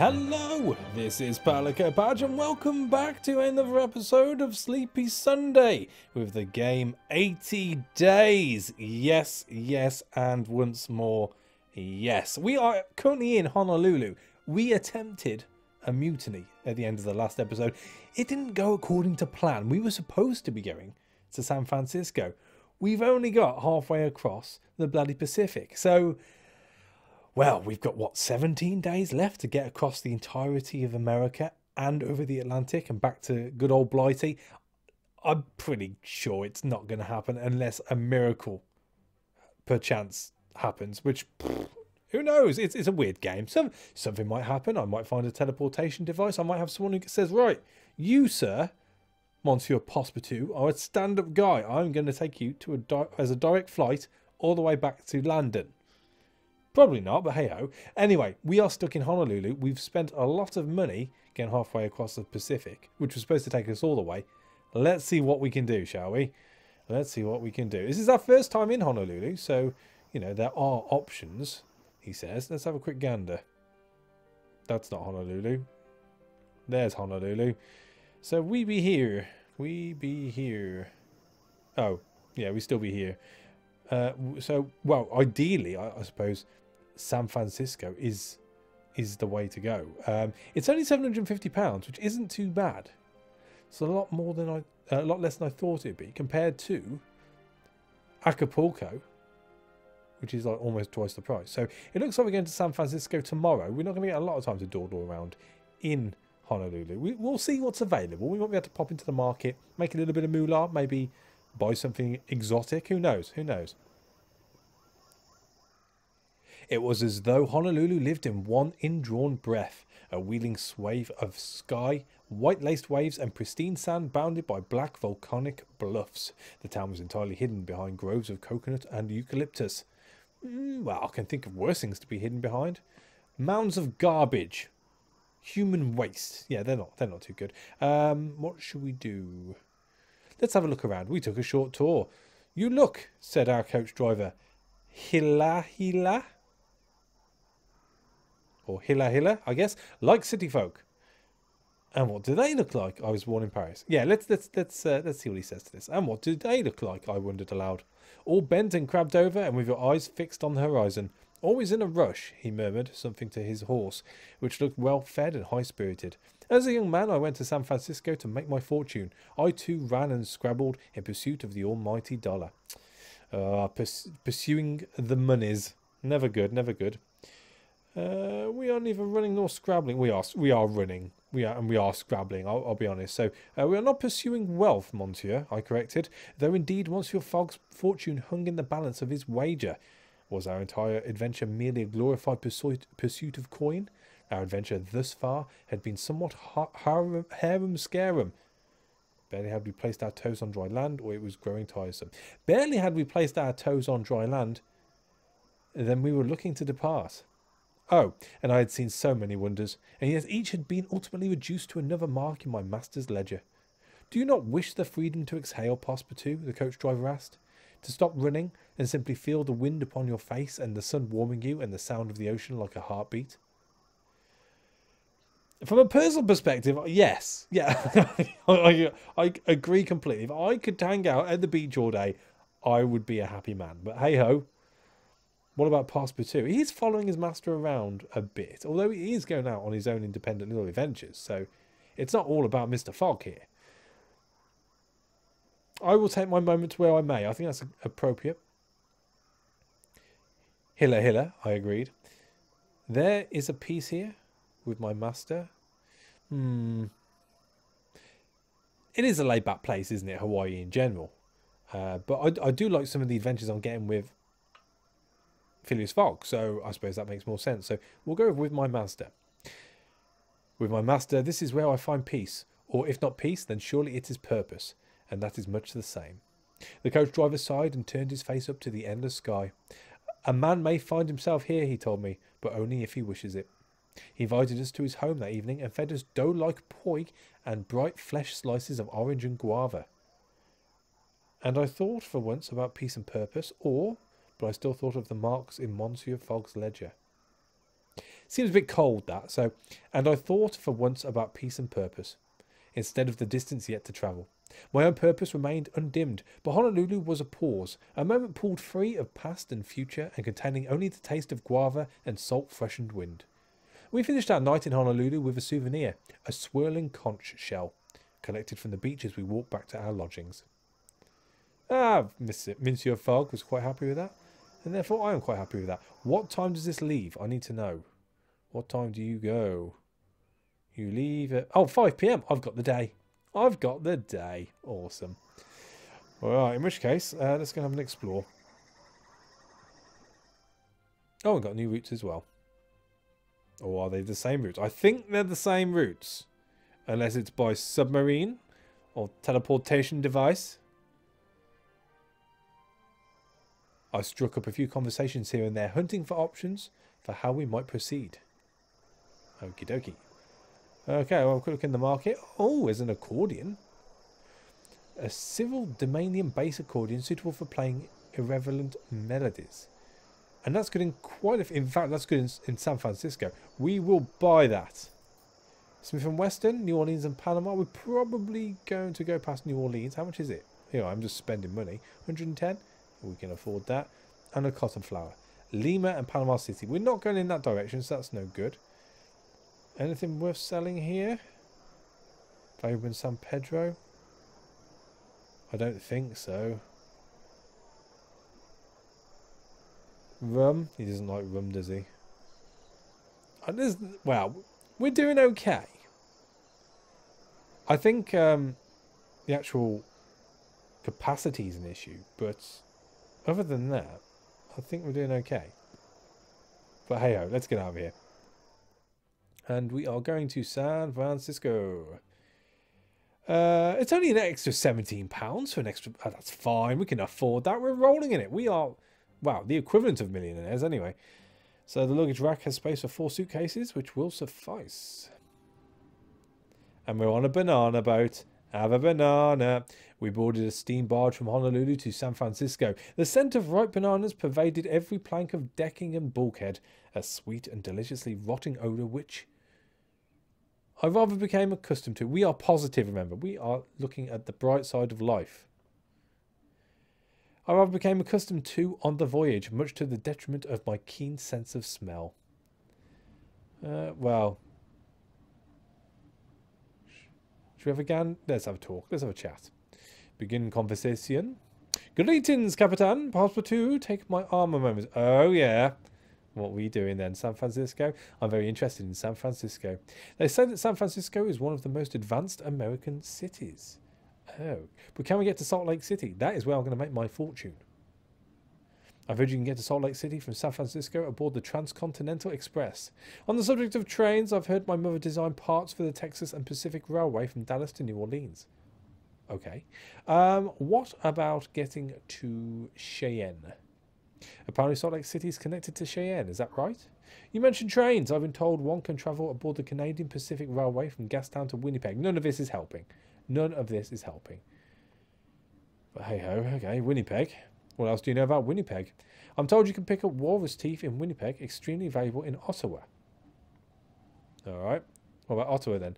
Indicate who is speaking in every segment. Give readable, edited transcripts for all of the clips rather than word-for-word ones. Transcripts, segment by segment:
Speaker 1: Hello, this is Palico Badge and welcome back to another episode of Sleepy Sunday with the game 80 Days. Yes, yes, and once more, yes. We are currently in Honolulu. We attempted a mutiny at the end of the last episode. It didn't go according to plan. We were supposed to be going to San Francisco. We've only got halfway across the bloody Pacific. So, well, we've got, what, 17 days left to get across the entirety of America and over the Atlantic and back to good old Blighty. I'm pretty sure it's not going to happen unless a miracle, perchance, happens, which, who knows? It's a weird game. Something might happen. I might find a teleportation device. I might have someone who says, right, you, sir, Monsieur Passpartout, are a stand-up guy. I'm going to take you to as a direct flight all the way back to London. Probably not, but hey-ho. Anyway, we are stuck in Honolulu. We've spent a lot of money getting halfway across the Pacific, which was supposed to take us all the way. Let's see what we can do, shall we? Let's see what we can do. This is our first time in Honolulu, so, you know, there are options, he says. Let's have a quick gander. That's not Honolulu. There's Honolulu. So we be here. We be here. Oh, yeah, we still be here. So, well, ideally, I suppose San Francisco is the way to go. It's only £750, which isn't too bad. It's a lot more than a lot less than I thought it'd be compared to Acapulco, which is like almost twice the price. So it looks like we're going to San Francisco tomorrow. We're not going to get a lot of time to dawdle around in Honolulu. We'll see what's available. We might be able to pop into the market, make a little bit of moolah, maybe buy something exotic. Who knows? Who knows? It was as though Honolulu lived in one indrawn breath, a wheeling swathe of sky, white-laced waves and pristine sand bounded by black volcanic bluffs. The town was entirely hidden behind groves of coconut and eucalyptus. Well, I can think of worse things to be hidden behind. Mounds of garbage. Human waste. Yeah, they're not too good. What should we do? Let's have a look around. We took a short tour. You look, said our coach driver. Hila hila? Or hila hila, I guess, like city folk. And what do they look like? I was born in Paris. Yeah, let's see what he says to this. And what do they look like? I wondered aloud. All bent and crabbed over, and with your eyes fixed on the horizon. Always in a rush, he murmured something to his horse, which looked well fed and high spirited. As a young man, I went to San Francisco to make my fortune. I too ran and scrabbled in pursuit of the almighty dollar. Pursuing the monies. Never good, never good. We are neither running nor scrabbling. We are running. We are scrabbling, I'll be honest. So, we are not pursuing wealth, monsieur, I corrected. Though indeed Monsieur Fogg's fortune hung in the balance of his wager. Was our entire adventure merely a glorified pursuit of coin? Our adventure thus far had been somewhat harum-scarum. Barely had we placed our toes on dry land, or it was growing tiresome. Barely had we placed our toes on dry land, then we were looking to depart. Oh, and I had seen so many wonders, and yet each had been ultimately reduced to another mark in my master's ledger. Do you not wish the freedom to exhale, Passpartout? The coach driver asked. To stop running and simply feel the wind upon your face and the sun warming you and the sound of the ocean like a heartbeat? From a personal perspective, yes. Yeah, I agree completely. If I could hang out at the beach all day, I would be a happy man. But hey-ho. What about Passpartout? He is following his master around a bit, although he is going out on his own independent little adventures. So it's not all about Mr. Fogg here. I will take my moments where I may. I think that's appropriate. Hilla hilla, I agreed. There is a piece here with my master. It is a laid-back place, isn't it? Hawaii in general. But I do like some of the adventures I'm getting with Phileas Fogg, so I suppose that makes more sense. So we'll go with my master. With my master, this is where I find peace. Or if not peace, then surely it is purpose. And that is much the same. The coach driver sighed and turned his face up to the endless sky. A man may find himself here, he told me, but only if he wishes it. He invited us to his home that evening and fed us dough-like poi and bright flesh slices of orange and guava. And I thought for once about peace and purpose, but I still thought of the marks in Monsieur Fogg's ledger. Seems a bit cold, that. So, and I thought for once about peace and purpose, instead of the distance yet to travel. My own purpose remained undimmed, but Honolulu was a pause, a moment pulled free of past and future and containing only the taste of guava and salt-freshened wind. We finished our night in Honolulu with a souvenir, a swirling conch shell, collected from the beach as we walked back to our lodgings. Monsieur Fogg was quite happy with that, and therefore I am quite happy with that. What time does this leave? I need to know. What time do you go? You leave at... Oh, 5 p.m. I've got the day. I've got the day. Awesome. Alright, in which case, let's go and have an explore. Oh, we've got new routes as well. Or are they the same routes? I think they're the same routes. Unless it's by submarine or teleportation device. I struck up a few conversations here and there, hunting for options for how we might proceed. Okie dokie. Okay, well, quick look in the market. Oh, there's an accordion. A civil Domanian bass accordion suitable for playing irrelevant melodies. And that's good in quite a... In fact, that's good in San Francisco. We will buy that. Smith & Wesson, New Orleans and Panama. We're probably going to go past New Orleans. How much is it? Here, I'm just spending money. 110. We can afford that. And a cotton flower. Lima and Panama City. We're not going in that direction, so that's no good. Anything worth selling here? Valuable in San Pedro? I don't think so. Rum? He doesn't like rum, does he? Well, we're doing okay. I think the actual capacity is an issue, but other than that, I think we're doing okay. But hey ho, let's get out of here. And we are going to San Francisco. It's only an extra £17 for an extra... Oh, that's fine. We can afford that. We're rolling in it. We are... Wow, the equivalent of millionaires anyway. So the luggage rack has space for 4 suitcases, which will suffice. And we're on a banana boat. Have a banana. We boarded a steam barge from Honolulu to San Francisco. The scent of ripe bananas pervaded every plank of decking and bulkhead. A sweet and deliciously rotting odour which I rather became accustomed to. We are positive, remember. We are looking at the bright side of life. I rather became accustomed to on the voyage, much to the detriment of my keen sense of smell. Well... Should we have a gan? Let's have a talk. Let's have a chat. Begin conversation. Greetings, Capitan. Passpartout. Take my arm a moment. Oh, yeah. What were you doing then? San Francisco? I'm very interested in San Francisco. They say that San Francisco is one of the most advanced American cities. Oh. But can we get to Salt Lake City? That is where I'm going to make my fortune. I've heard you can get to Salt Lake City from San Francisco aboard the Transcontinental Express. On the subject of trains, I've heard my mother design parts for the Texas and Pacific Railway from Dallas to New Orleans. Okay. What about getting to Cheyenne? Apparently Salt Lake City is connected to Cheyenne, is that right? You mentioned trains. I've been told one can travel aboard the Canadian Pacific Railway from Gastown to Winnipeg. None of this is helping. None of this is helping. But hey ho, okay, Winnipeg. What else do you know about Winnipeg? I'm told you can pick up walrus teeth in Winnipeg, extremely valuable in Ottawa. Alright. What about Ottawa then?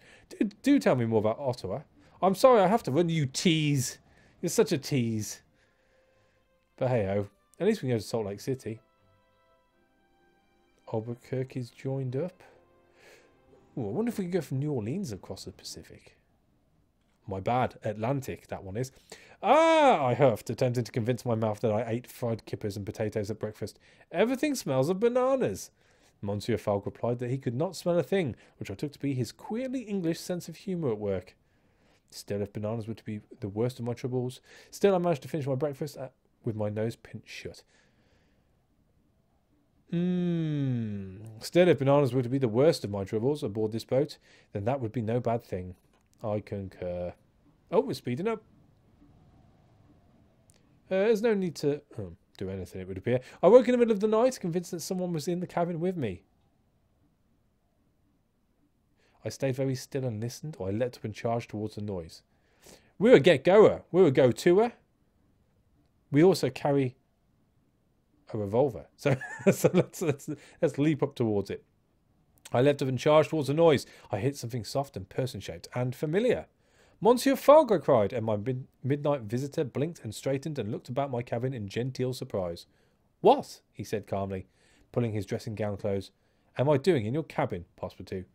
Speaker 1: Do tell me more about Ottawa. I'm sorry I have to run, you tease. You're such a tease. But hey ho. At least we can go to Salt Lake City. Albuquerque's joined up. Ooh, I wonder if we can go from New Orleans across the Pacific. My bad. Atlantic, that one is. Ah, I huffed, attempting to convince my mouth that I ate fried kippers and potatoes at breakfast. Everything smells of bananas. Monsieur Fogg replied that he could not smell a thing, which I took to be his queerly English sense of humour at work. Still, if bananas were to be the worst of my troubles, still I managed to finish my breakfast with my nose pinched shut. Still, if bananas were to be the worst of my troubles aboard this boat, then that would be no bad thing. I concur. Oh, we're speeding up. There's no need to do anything, it would appear. I woke in the middle of the night, convinced that someone was in the cabin with me. I stayed very still and listened, or I leapt up and charged towards the noise. We're a get-goer. We're a go-toer. We also carry a revolver. So, let's leap up towards it. I leapt up and charged towards the noise. I hit something soft and person-shaped and familiar. Monsieur Fogg, I cried, and my midnight visitor blinked and straightened and looked about my cabin in genteel surprise. What? He said calmly, pulling his dressing gown close. Am I doing in your cabin, Passpartout?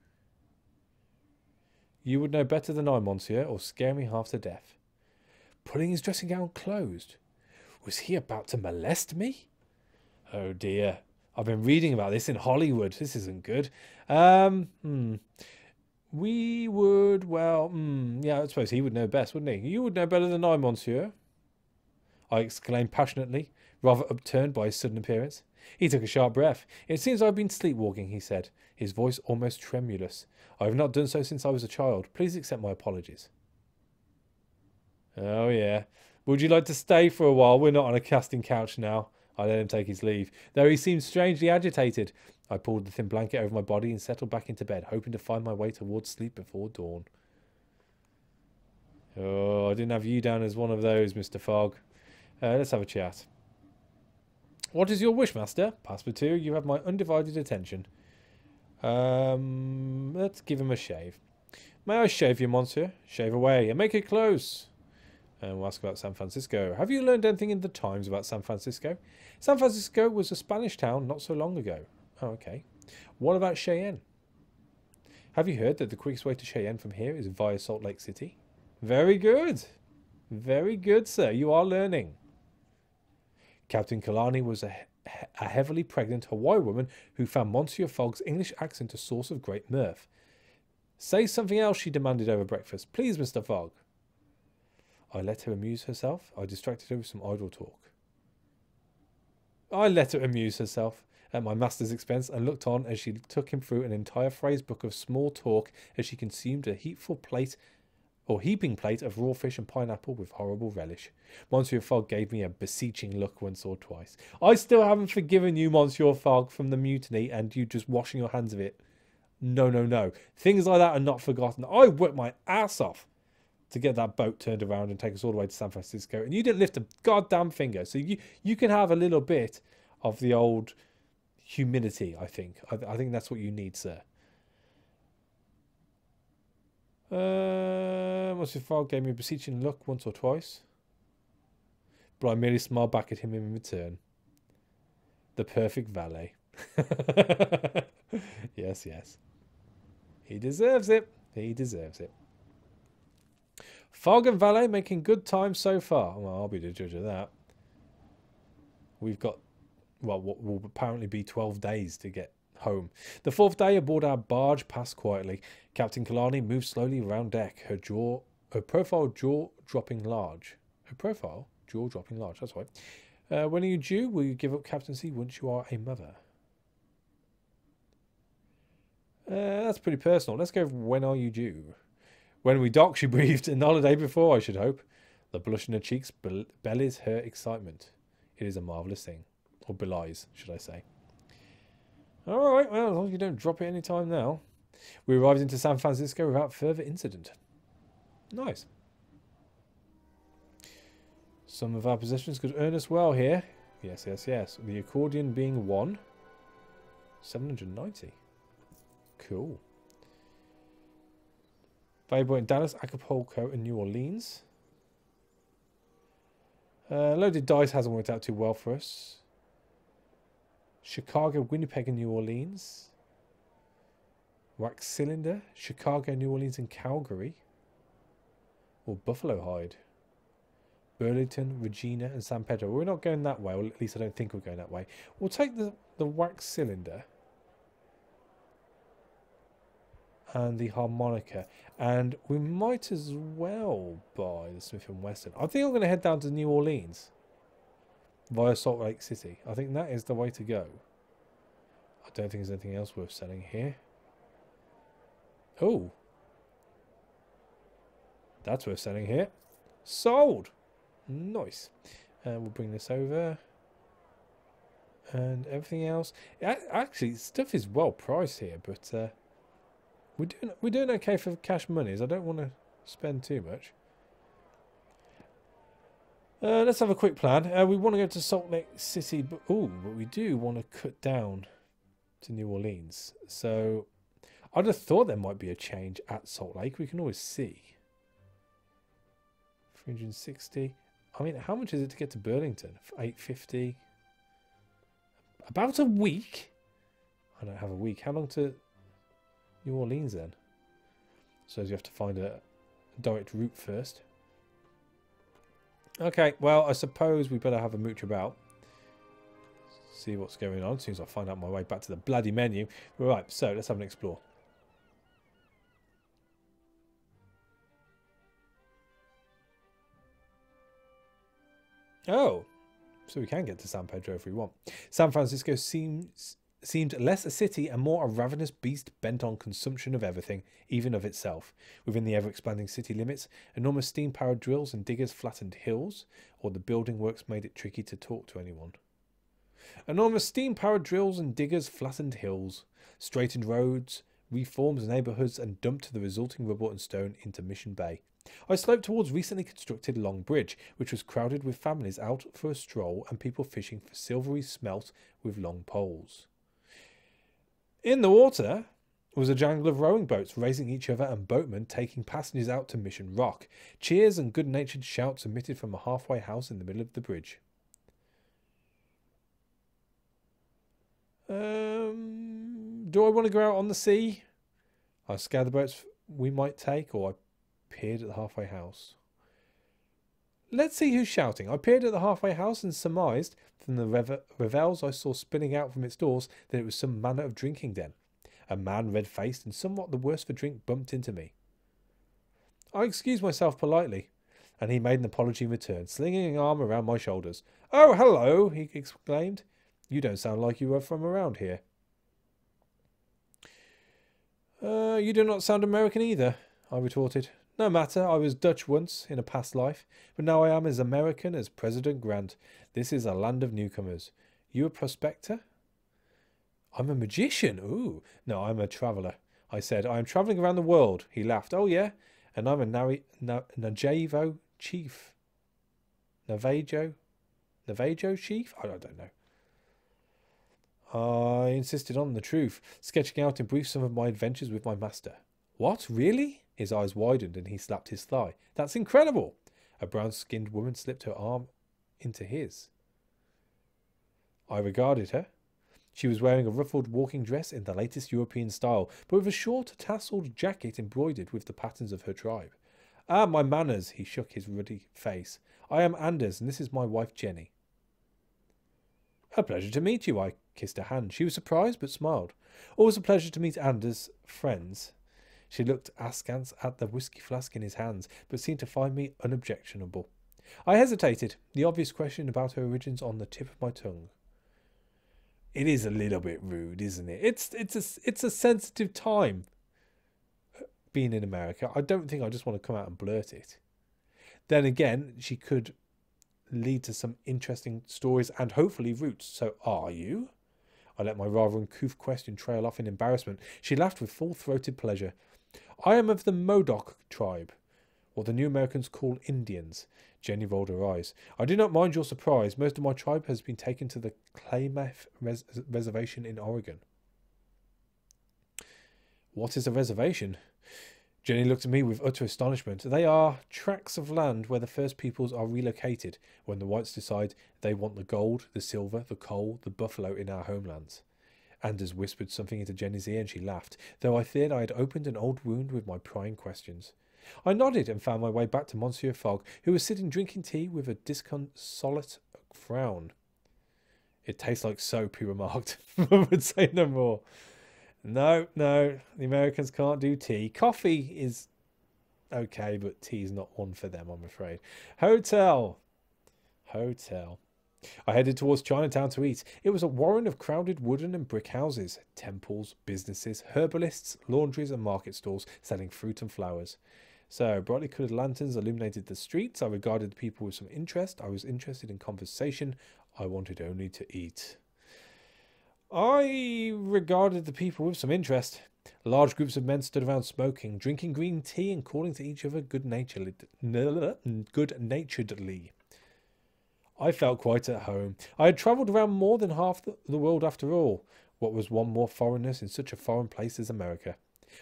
Speaker 1: You would know better than I, monsieur, or scare me half to death. Pulling his dressing gown closed? Was he about to molest me? Oh dear. I've been reading about this in Hollywood. This isn't good. We would, well, yeah, I suppose he would know best, wouldn't he? You would know better than I, monsieur, I exclaimed passionately, rather upturned by his sudden appearance. He took a sharp breath. It seems I've been sleepwalking, he said, his voice almost tremulous. I have not done so since I was a child. Please accept my apologies. Oh, yeah. Would you like to stay for a while? We're not on a casting couch now. I let him take his leave, though he seemed strangely agitated. I pulled the thin blanket over my body and settled back into bed, hoping to find my way towards sleep before dawn. Oh, I didn't have you down as one of those, Mr. Fogg. Let's have a chat. What is your wish, master? Passpartout, you have my undivided attention. Let's give him a shave. May I shave you, monsieur? Shave away, and make it close. And we'll ask about San Francisco. Have you learned anything in the Times about San Francisco? San Francisco was a Spanish town not so long ago. Oh, okay. What about Cheyenne? Have you heard that the quickest way to Cheyenne from here is via Salt Lake City? Very good. Very good, sir. You are learning. Captain Killarney was a heavily pregnant Hawaii woman who found Monsieur Fogg's English accent a source of great mirth. Say something else, she demanded over breakfast. Please, Mr. Fogg. I let her amuse herself. I distracted her with some idle talk. I let her amuse herself at my master's expense and looked on as she took him through an entire phrase book of small talk as she consumed a heaping plate of raw fish and pineapple with horrible relish. Monsieur Fogg gave me a beseeching look once or twice. I still haven't forgiven you, Monsieur Fogg, from the mutiny and you just washing your hands of it. No, no, no. Things like that are not forgotten. I worked my ass off to get that boat turned around and take us all the way to San Francisco. And you didn't lift a goddamn finger. So you can have a little bit of the old humility, I think. I think that's what you need, sir. Monsieur Fogg gave me a beseeching look once or twice, but I merely smiled back at him in return. The perfect valet. Yes, yes. He deserves it. He deserves it. Fogg and valet making good time so far. Well, I'll be the judge of that. We've got, well, what will apparently be 12 days to get home. The fourth day aboard our barge passed quietly. Captain Killarney moved slowly around deck, her profile jaw dropping large. Her profile jaw dropping large, that's right. When are you due? Will you give up captaincy once you are a mother? That's pretty personal. Let's go with when are you due? When we dock, she breathed. An holiday before, I should hope. The blush in her cheeks belies her excitement. It is a marvellous thing. Or belies, should I say. Alright, well, as long as you don't drop it any time now. We arrived into San Francisco without further incident. Nice. Some of our possessions could earn us well here. Yes, yes, yes. The accordion being one. 790. Cool. Valuable in Dallas, Acapulco, and New Orleans. Loaded dice hasn't worked out too well for us. Chicago, Winnipeg, and New Orleans. Wax Cylinder, Chicago, New Orleans, and Calgary. Or Buffalo Hide. Burlington, Regina, and San Pedro. We're not going that way, or at least I don't think we're going that way. We'll take the Wax Cylinder. And the harmonica, and we might as well buy the Smith & Wesson. I think I'm going to head down to New Orleans via Salt Lake City. I think that is the way to go. I don't think there's anything else worth selling here. Oh, that's worth selling here. Sold. Nice. And we'll bring this over. And everything else. Actually, stuff is well priced here, but we're doing okay for cash monies. I don't want to spend too much. Let's have a quick plan. We want to go to Salt Lake City, but we do want to cut down to New Orleans. So I'd have thought there might be a change at Salt Lake. We can always see. 360. I mean, how much is it to get to Burlington? 850. About a week? I don't have a week. How long to New Orleans then? So you have to find a direct route first. Okay, well, I suppose we better have a mooch about. See what's going on as soon as I find out my way back to the bloody menu. Right, so let's have an explore. Oh, so we can get to San Pedro if we want. San Francisco seemed less a city and more a ravenous beast bent on consumption of everything, even of itself. Within the ever-expanding city limits, enormous steam-powered drills and diggers flattened hills, or the building works made it tricky to talk to anyone. Enormous steam-powered drills and diggers flattened hills, straightened roads, reformed neighbourhoods, and dumped the resulting rubble and stone into Mission Bay. I sloped towards recently constructed Long Bridge, which was crowded with families out for a stroll and people fishing for silvery smelt with long poles. In the water was a jangle of rowing boats racing each other and boatmen taking passengers out to Mission Rock. Cheers and good-natured shouts emitted from a halfway house in the middle of the bridge. Do I want to go out on the sea? I scoured the boats we might take, or I peered at the halfway house. Let's see who's shouting. I peered at the halfway house and surmised from the revels I saw spinning out from its doors that it was some manner of drinking den. A man, red-faced and somewhat the worse for drink, bumped into me. I excused myself politely, and he made an apology in return, slinging an arm around my shoulders. "Oh, hello," he exclaimed. "You don't sound like you are from around here." You do not sound American either," I retorted. "No matter, I was Dutch once, in a past life, but now I am as American as President Grant. This is a land of newcomers. You a prospector?" "I'm a magician." "Ooh." "No, I'm a traveller," I said. "I am travelling around the world." He laughed. "Oh, yeah? And I'm a Navajo chief." Navajo chief? I don't know. I insisted on the truth, sketching out in brief some of my adventures with my master. "What? Really?" His eyes widened and he slapped his thigh. "That's incredible!" A brown-skinned woman slipped her arm into his. I regarded her. She was wearing a ruffled walking dress in the latest European style, but with a short, tasseled jacket embroidered with the patterns of her tribe. "Ah, my manners," he shook his ruddy face. "I am Anders, and this is my wife Jenny." "A pleasure to meet you." I kissed her hand. She was surprised, but smiled. "Always a pleasure to meet Anders' friends." She looked askance at the whiskey flask in his hands, but seemed to find me unobjectionable. I hesitated, the obvious question about her origins on the tip of my tongue. It is a little bit rude, isn't it? It's a sensitive time, being in America. I don't think I just want to come out and blurt it. Then again, she could lead to some interesting stories and hopefully roots. "So are you?" I let my rather uncouth question trail off in embarrassment. She laughed with full-throated pleasure. "I am of the Modoc tribe, what the New Americans call Indians." Jenny rolled her eyes. "I do not mind your surprise. Most of my tribe has been taken to the Klamath Reservation in Oregon." "What is a reservation?" Jenny looked at me with utter astonishment. "They are tracts of land where the first peoples are relocated when the whites decide they want the gold, the silver, the coal, the buffalo in our homelands." Anders whispered something into Jenny's ear and she laughed, though I feared I had opened an old wound with my prying questions. I nodded and found my way back to Monsieur Fogg, who was sitting drinking tea with a disconsolate frown. "It tastes like soap," he remarked. I would say no more. No, the Americans can't do tea. Coffee is okay, but tea's not one for them, I'm afraid. Hotel. I headed towards Chinatown to eat. It was a warren of crowded wooden and brick houses, temples, businesses, herbalists, laundries and market stalls selling fruit and flowers. So, brightly coloured lanterns illuminated the streets. I regarded the people with some interest. I was interested in conversation. I wanted only to eat. I regarded the people with some interest. Large groups of men stood around smoking, drinking green tea and calling to each other good-naturedly. I felt quite at home. I had travelled around more than half the world after all. What was one more foreignness in such a foreign place as America?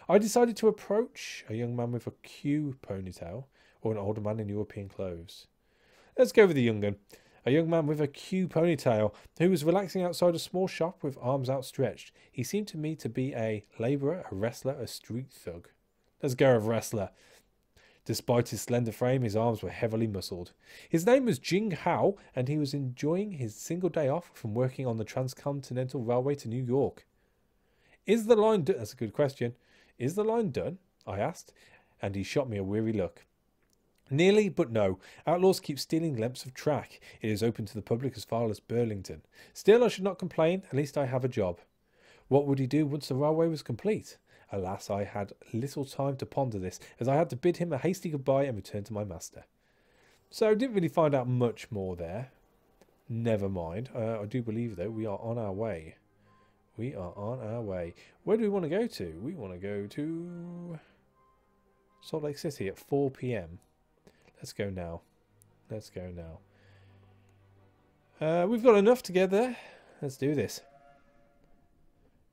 Speaker 1: I decided to approach a young man with a Q ponytail or an older man in European clothes. Let's go with the young gun. A young man with a Q ponytail who was relaxing outside a small shop with arms outstretched. He seemed to me to be a labourer, a wrestler, a street thug. Let's go with wrestler. Despite his slender frame, his arms were heavily muscled. His name was Jing Hao, and he was enjoying his single day off from working on the Transcontinental Railway to New York. Is the line done? That's a good question. Is the line done? I asked, and he shot me a weary look. Nearly, but no. Outlaws keep stealing lengths of track. It is open to the public as far as Burlington. Still, I should not complain. At least I have a job. What would he do once the railway was complete? Alas, I had little time to ponder this, as I had to bid him a hasty goodbye and return to my master. So, didn't really find out much more there. Never mind. I do believe, though, we are on our way. We are on our way. Where do we want to go to? We want to go to Salt Lake City at 4 p.m. Let's go now. Let's go now. We've got enough together. Let's do this.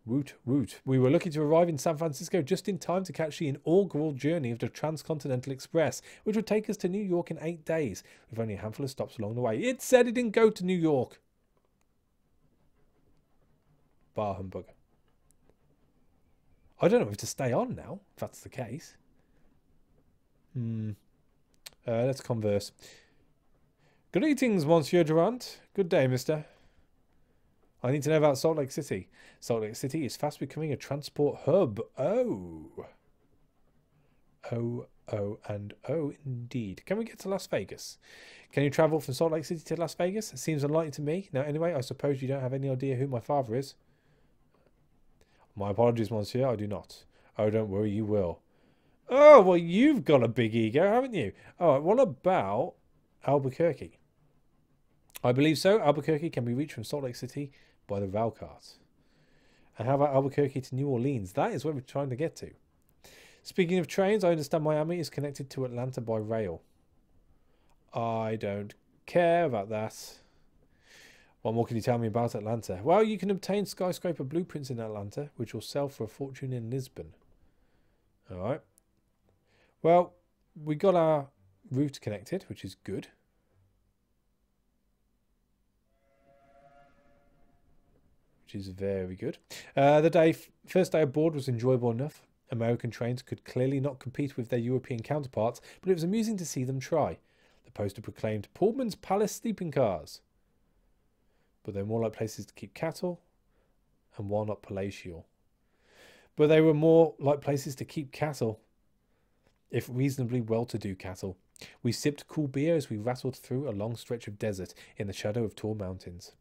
Speaker 1: Woot, woot. We were lucky to arrive in San Francisco just in time to catch the inaugural journey of the Transcontinental Express, which would take us to New York in 8 days, with only a handful of stops along the way. It said it didn't go to New York. Bar humbug. I don't know if to stay on now, if that's the case. Let's converse. Good eatings, Monsieur Durant. Good day, mister. I need to know about Salt Lake City. Salt Lake City is fast becoming a transport hub. Oh, indeed. Can we get to Las Vegas? Can you travel from Salt Lake City to Las Vegas? It seems unlikely to me. Now, anyway, I suppose you don't have any idea who my father is. My apologies, monsieur. I do not. Oh, don't worry, you will. Oh, well, you've got a big ego, haven't you? All right, what about Albuquerque? I believe so. Albuquerque can be reached from Salt Lake City by the rail cart. And how about Albuquerque to New Orleans? That is where we're trying to get to. Speaking of trains, I understand Miami is connected to Atlanta by rail. I don't care about that. What more can you tell me about Atlanta? Well, you can obtain skyscraper blueprints in Atlanta, which will sell for a fortune in Lisbon. All right. Well, we got our route connected, which is good. Which is very good. The first day aboard was enjoyable enough. American trains could clearly not compete with their European counterparts, but it was amusing to see them try. The poster proclaimed Pullman's Palace sleeping cars. But they're more like places to keep cattle, and while not palatial. But they were more like places to keep cattle, if reasonably well-to-do cattle. We sipped cool beer as we rattled through a long stretch of desert in the shadow of tall mountains.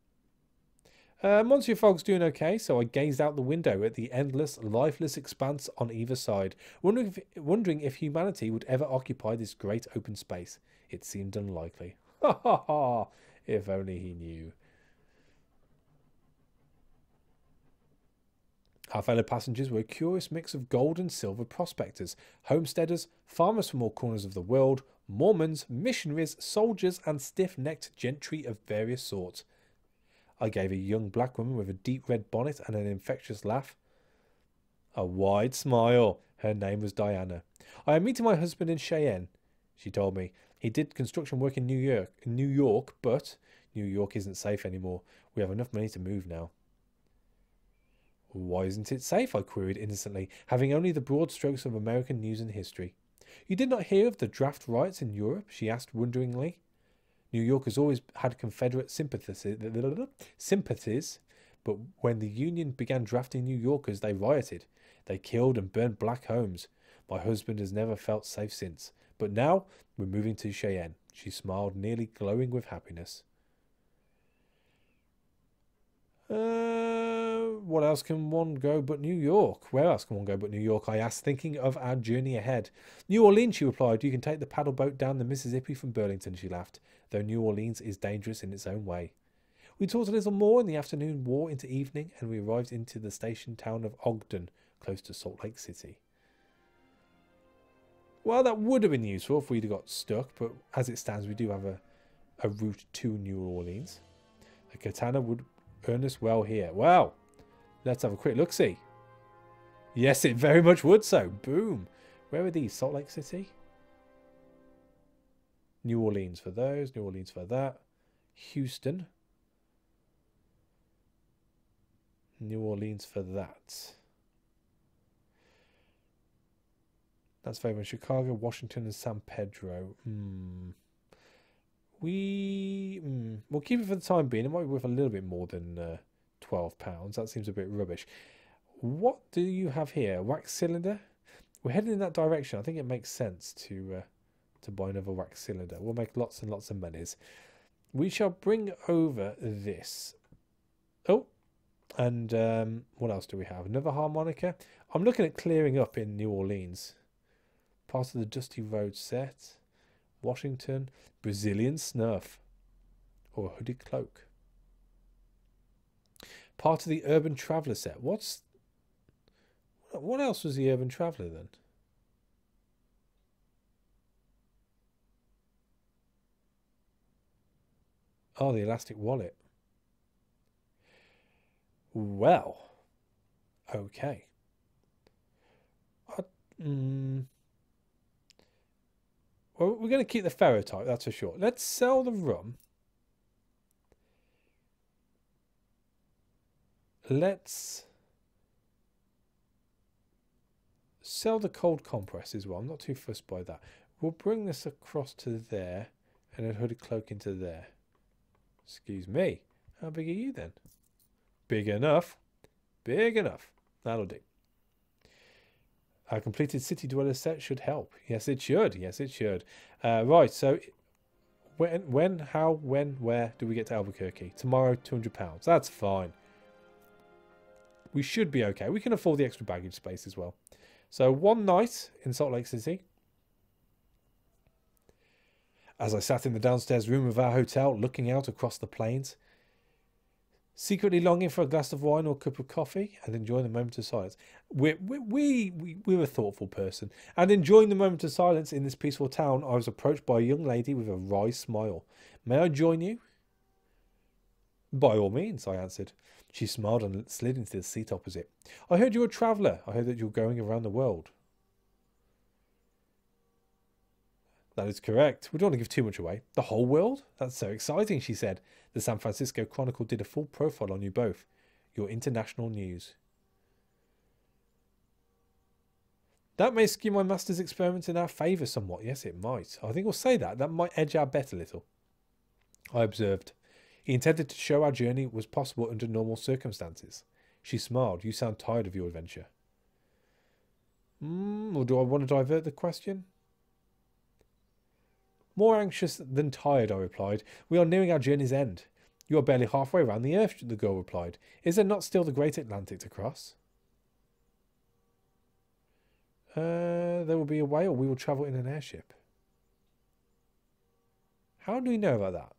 Speaker 1: Monsieur Fogg's doing okay, so I gazed out the window at the endless, lifeless expanse on either side, wondering if humanity would ever occupy this great open space. It seemed unlikely. Ha ha ha! If only he knew. Our fellow passengers were a curious mix of gold and silver prospectors, homesteaders, farmers from all corners of the world, Mormons, missionaries, soldiers, and stiff-necked gentry of various sorts. I gave a young black woman with a deep red bonnet and an infectious laugh a wide smile. Her name was Diana. I am meeting my husband in Cheyenne, she told me. He did construction work in New York, but New York isn't safe anymore. We have enough money to move now. Why isn't it safe? I queried innocently, having only the broad strokes of American news and history. You did not hear of the draft riots in Europe? She asked wonderingly. New York has always had Confederate sympathies, but when the Union began drafting New Yorkers, they rioted. They killed and burned black homes. My husband has never felt safe since. But now we're moving to Cheyenne. She smiled, nearly glowing with happiness. What else can one go but New York? Where else can one go but New York? I asked, thinking of our journey ahead. New Orleans, she replied. You can take the paddle boat down the Mississippi from Burlington, she laughed, though New Orleans is dangerous in its own way. We talked a little more, and the afternoon wore into evening, and we arrived into the station town of Ogden, close to Salt Lake City. Well, that would have been useful if we'd got stuck, but as it stands, we do have a route to New Orleans. The katana would earn us well here. Wow! Let's have a quick look-see. Yes, it very much would so. Boom. Where are these? Salt Lake City? New Orleans for those. New Orleans for that. Houston. New Orleans for that. That's very much Chicago, Washington, and San Pedro. We'll keep it for the time being. It might be worth a little bit more than £12. That seems a bit rubbish. What do you have here? Wax cylinder? We're heading in that direction. I think it makes sense to buy another wax cylinder. We'll make lots and lots of monies. We shall bring over this. Oh, and what else do we have? Another harmonica. I'm looking at clearing up in New Orleans. Part of the Dusty Road set. Washington. Brazilian snuff. Or a hooded cloak. Part of the Urban Traveller set. What else was the Urban Traveller then? Oh, the elastic wallet. Well. Okay. Well, we're going to keep the ferrotype, that's for sure. Let's sell the rum. Let's sell the cold compress as well. I'm not too fussed by that. We'll bring this across to there and then hooded cloak into there. Excuse me. How big are you then? Big enough. Big enough. That'll do. Our completed City Dweller set should help. Yes, it should. Yes, it should. Right, so when, how, when, where do we get to Albuquerque? Tomorrow, £200. That's fine. We should be okay. We can afford the extra baggage space as well. So one night in Salt Lake City. As I sat in the downstairs room of our hotel, looking out across the plains, secretly longing for a glass of wine or a cup of coffee and enjoying the moment of silence. We're a thoughtful person. And enjoying the moment of silence in this peaceful town, I was approached by a young lady with a wry smile. May I join you? By all means, I answered. She smiled and slid into the seat opposite. I heard you're a traveller. I heard that you're going around the world. That is correct. We don't want to give too much away. The whole world? That's so exciting, she said. The San Francisco Chronicle did a full profile on you both. Your international news. That may skew my master's experiment in our favour somewhat. Yes, it might. I think we'll say that. That might edge our bet a little. I observed. He intended to show our journey was possible under normal circumstances. She smiled. You sound tired of your adventure. Or do I want to divert the question? More anxious than tired, I replied. We are nearing our journey's end. You are barely halfway around the earth, the girl replied. Is there not still the great Atlantic to cross? There will be a way, or we will travel in an airship. How do we know about that?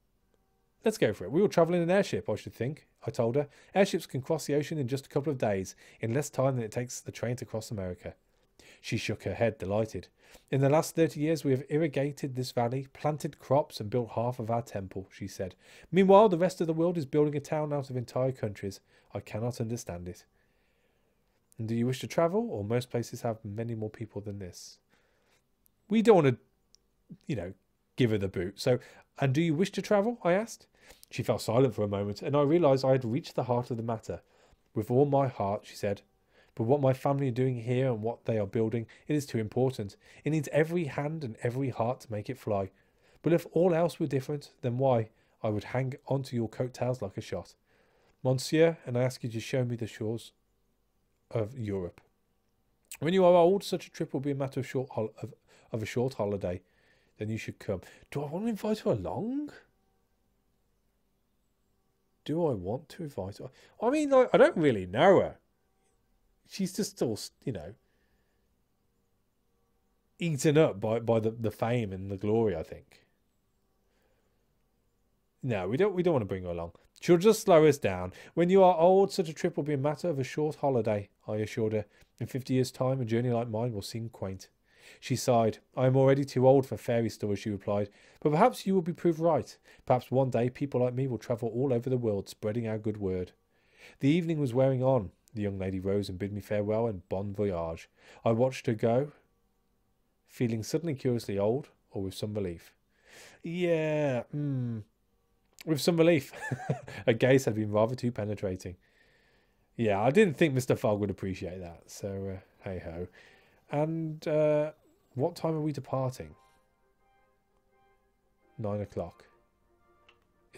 Speaker 1: Let's go for it. We will travel in an airship, I should think, I told her. Airships can cross the ocean in just a couple of days, in less time than it takes the train to cross America. She shook her head, delighted. In the last 30 years, we have irrigated this valley, planted crops, and built half of our temple, she said. Meanwhile, the rest of the world is building a town out of entire countries. I cannot understand it. And do you wish to travel, or most places have many more people than this? We don't want to, give her the boot. So, and do you wish to travel? I asked. She fell silent for a moment, and I realised I had reached the heart of the matter. With all my heart, she said. But what my family are doing here and what they are building, it is too important. It needs every hand and every heart to make it fly. But if all else were different, then why, I would hang onto your coattails like a shot. Monsieur, and I ask you to show me the shores of Europe. When you are old, such a trip will be a matter of a short holiday. Then you should come. Do I want to invite her along? Do I want to invite her? I mean, I don't really know her. She's just still, eaten up by the fame and the glory, I think. No, we don't want to bring her along. She'll just slow us down. When you are old, such a trip will be a matter of a short holiday, I assured her. In 50 years' time, a journey like mine will seem quaint. She sighed. I am already too old for fairy stories, she replied. But perhaps you will be proved right. Perhaps one day people like me will travel all over the world, spreading our good word. The evening was wearing on. The young lady rose and bid me farewell and bon voyage. I watched her go, feeling suddenly curiously old, or with some relief. Yeah, with some relief. Her gaze had been rather too penetrating. Yeah, I didn't think Mr. Fogg would appreciate that, so hey-ho. And what time are we departing? 9 o'clock.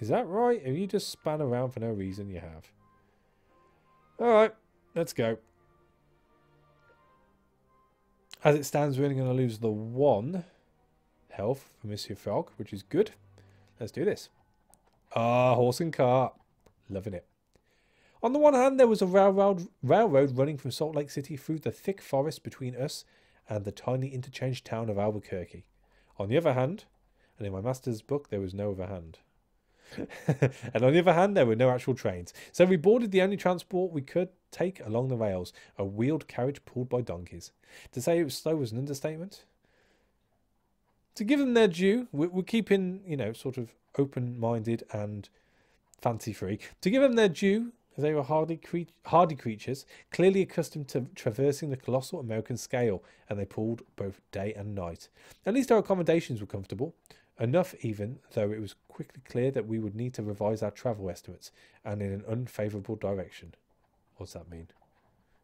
Speaker 1: Is that right? Have you just span around for no reason? You have. Alright, let's go. As it stands, we're only going to lose the 1 health for Monsieur Fogg, which is good. Let's do this. Ah, horse and cart. Loving it. On the one hand, there was a railroad running from Salt Lake City through the thick forest between us and the tiny interchange town of Albuquerque. On the other hand, and in my master's book, there was no other hand. And on the other hand, there were no actual trains. So we boarded the only transport we could take along the rails, a wheeled carriage pulled by donkeys. To say it was slow was an understatement. To give them their due, we're keeping, you know, sort of open-minded and fancy-free. To give them their due, they were hardy creatures, clearly accustomed to traversing the colossal American scale, and they pulled both day and night. At least our accommodations were comfortable. Enough even, though it was quickly clear that we would need to revise our travel estimates, and in an unfavourable direction. What's that mean?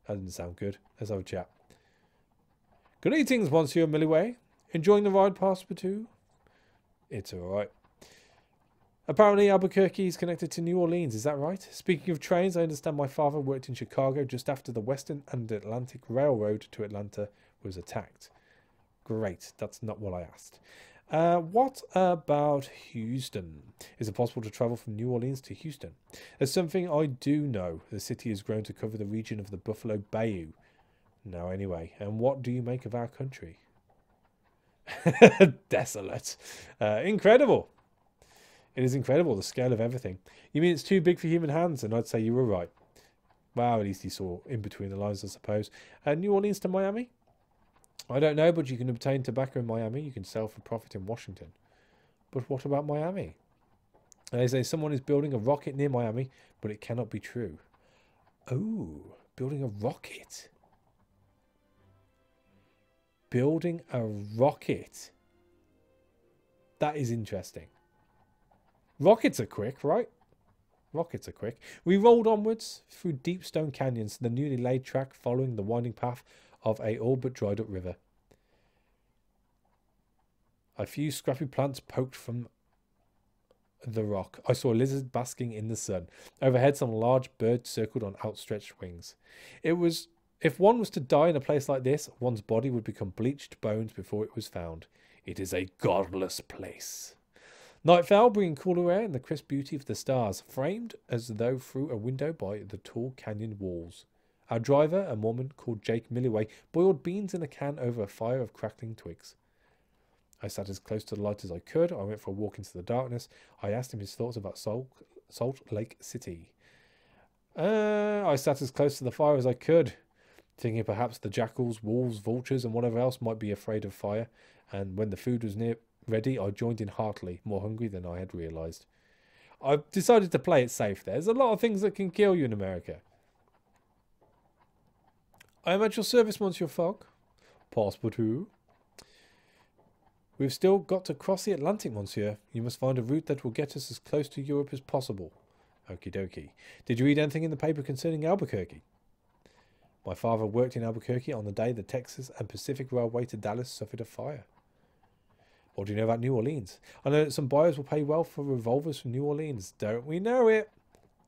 Speaker 1: That didn't sound good. Let's have a chat. Good eatings, Monsieur Milliway. Enjoying the ride, Passpartout? It's alright. Apparently Albuquerque is connected to New Orleans, is that right? Speaking of trains, I understand my father worked in Chicago just after the Western and Atlantic Railroad to Atlanta was attacked. Great, that's not what I asked. What about Houston? Is it possible to travel from New Orleans to Houston? There's something I do know. The city has grown to cover the region of the Buffalo Bayou. Now anyway, and what do you make of our country? Desolate. Incredible. It is incredible, the scale of everything. You mean it's too big for human hands? And I'd say you were right. Well, at least he saw in between the lines, I suppose. New Orleans to Miami? I don't know, but you can obtain tobacco in Miami. You can sell for profit in Washington. But what about Miami? They say someone is building a rocket near Miami, but it cannot be true. Oh, building a rocket. Building a rocket. That is interesting. Rockets are quick, right? Rockets are quick. We rolled onwards through deep stone canyons to the newly laid track following the winding path of a all but dried up river. A few scrappy plants poked from the rock. I saw a lizard basking in the sun. Overhead, some large bird circled on outstretched wings. If one was to die in a place like this, one's body would become bleached bones before it was found. It is a godless place. Night fell, bringing cooler air and the crisp beauty of the stars, framed as though through a window by the tall canyon walls. Our driver, a Mormon called Jake Milliway, boiled beans in a can over a fire of crackling twigs. I sat as close to the light as I could. I went for a walk into the darkness. I asked him his thoughts about Salt Lake City. I sat as close to the fire as I could, thinking perhaps the jackals, wolves, vultures, and whatever else might be afraid of fire. And when the food was ready, I joined in heartily, more hungry than I had realised. I've decided to play it safe. There's a lot of things that can kill you in America. I am at your service, Monsieur Fogg. Passpartout. We've still got to cross the Atlantic, Monsieur. You must find a route that will get us as close to Europe as possible. Okie dokie. Did you read anything in the paper concerning Albuquerque? My father worked in Albuquerque on the day the Texas and Pacific Railway to Dallas suffered a fire. What do you know about New Orleans? I know that some buyers will pay well for revolvers from New Orleans. Don't we know it?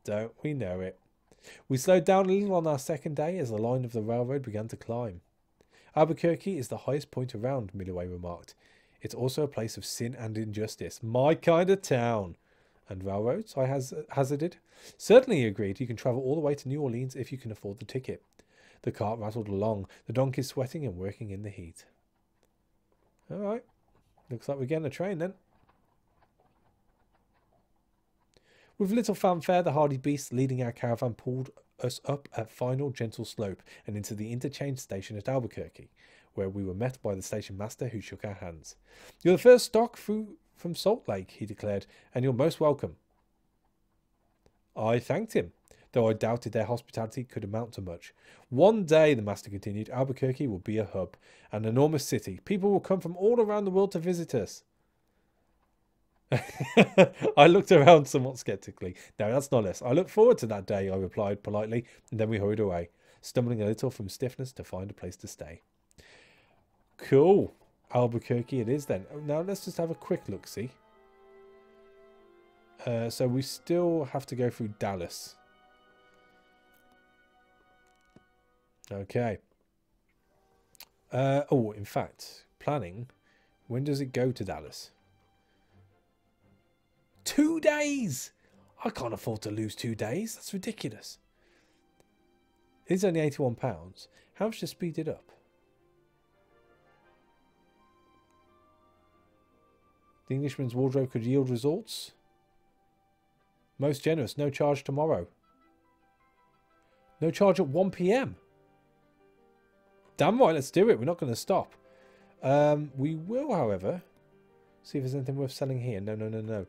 Speaker 1: Don't we know it? We slowed down a little on our second day as the line of the railroad began to climb. Albuquerque is the highest point around, Milliway remarked. It's also a place of sin and injustice. My kind of town. And railroads, I hazarded. Certainly, he agreed. You can travel all the way to New Orleans if you can afford the ticket. The cart rattled along, the donkeys sweating and working in the heat. All right. Looks like we're getting a train then. With little fanfare, the hardy beasts leading our caravan pulled us up a final gentle slope and into the interchange station at Albuquerque, where we were met by the station master who shook our hands. You're the first stock from Salt Lake, he declared, and you're most welcome. I thanked him. though I doubted their hospitality could amount to much. One day, the master continued, Albuquerque will be a hub, an enormous city. People will come from all around the world to visit us. I looked around somewhat skeptically. No, that's not us. I look forward to that day, I replied politely, and then we hurried away, stumbling a little from stiffness to find a place to stay. Cool. Albuquerque it is then. Now let's just have a quick look, see. So we still have to go through Dallas. Okay. Oh, in fact, planning. When does it go to Dallas? 2 days! I can't afford to lose 2 days. That's ridiculous. It's only £81. How much to speed it up? The Englishman's wardrobe could yield results. Most generous. No charge tomorrow. No charge at 1 PM. Damn right, let's do it. We're not going to stop. We will, however, see if there's anything worth selling here. No. No.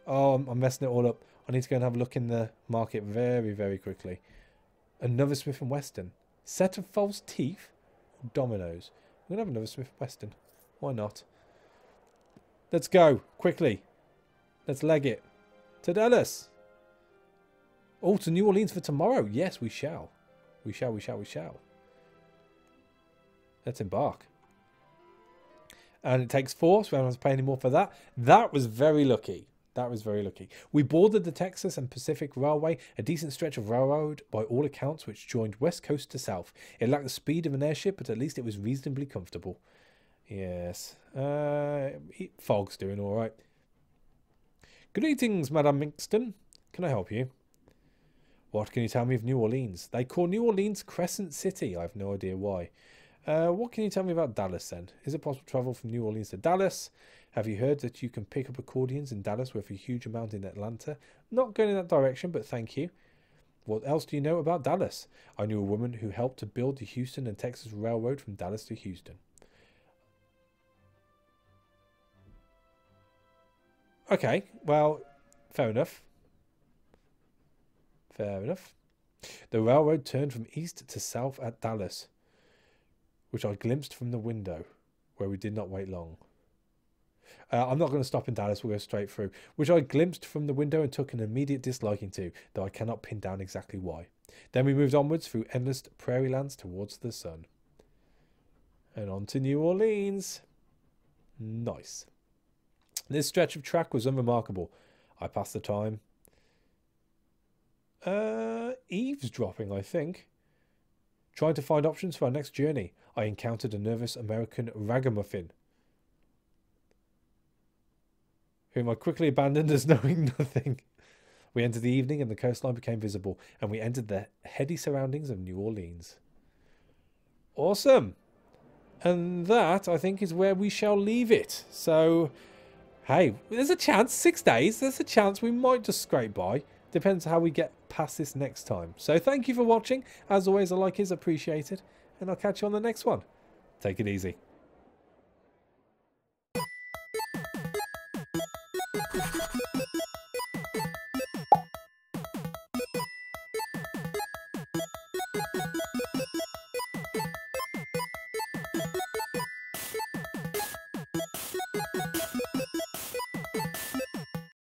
Speaker 1: Oh, I'm messing it all up. I need to go and have a look in the market very, very quickly. Another Smith & Wesson. Set of false teeth? Dominoes. We're going to have another Smith & Wesson. Why not? Let's go. Quickly. Let's leg it. To Dallas. Oh, to New Orleans for tomorrow. Yes, we shall. We shall. Let's embark. And it takes 4, so we don't have to pay any more for that. That was very lucky. We boarded the Texas and Pacific Railway, a decent stretch of railroad by all accounts, which joined west coast to south. It lacked the speed of an airship, but at least it was reasonably comfortable. Yes. Fogg's doing all right. Greetings, Madame Minkston. Can I help you? What can you tell me of New Orleans? They call New Orleans Crescent City. I have no idea why. What can you tell me about Dallas then? Is it possible to travel from New Orleans to Dallas? Have you heard that you can pick up accordions in Dallas worth a huge amount in Atlanta? Not going in that direction, but thank you. What else do you know about Dallas? I knew a woman who helped to build the Houston and Texas Railroad from Dallas to Houston. Okay, well, fair enough. The railroad turned from east to south at Dallas, which I glimpsed from the window, where we did not wait long. I'm not going to stop in Dallas, we'll go straight through. Which I glimpsed from the window and took an immediate disliking to, though I cannot pin down exactly why. Then we moved onwards through endless prairie lands towards the sun. And on to New Orleans. Nice. This stretch of track was unremarkable. I passed the time eavesdropping, I think. Trying to find options for our next journey. I encountered a nervous American ragamuffin, whom I quickly abandoned as knowing nothing. We entered the evening and the coastline became visible, and we entered the heady surroundings of New Orleans. Awesome. And that, I think, is where we shall leave it. So, hey, there's a chance, 6 days, there's a chance we might just scrape by. Depends how we get past this next time. So thank you for watching. As always, a like is appreciated, and I'll catch you on the next one. Take it easy.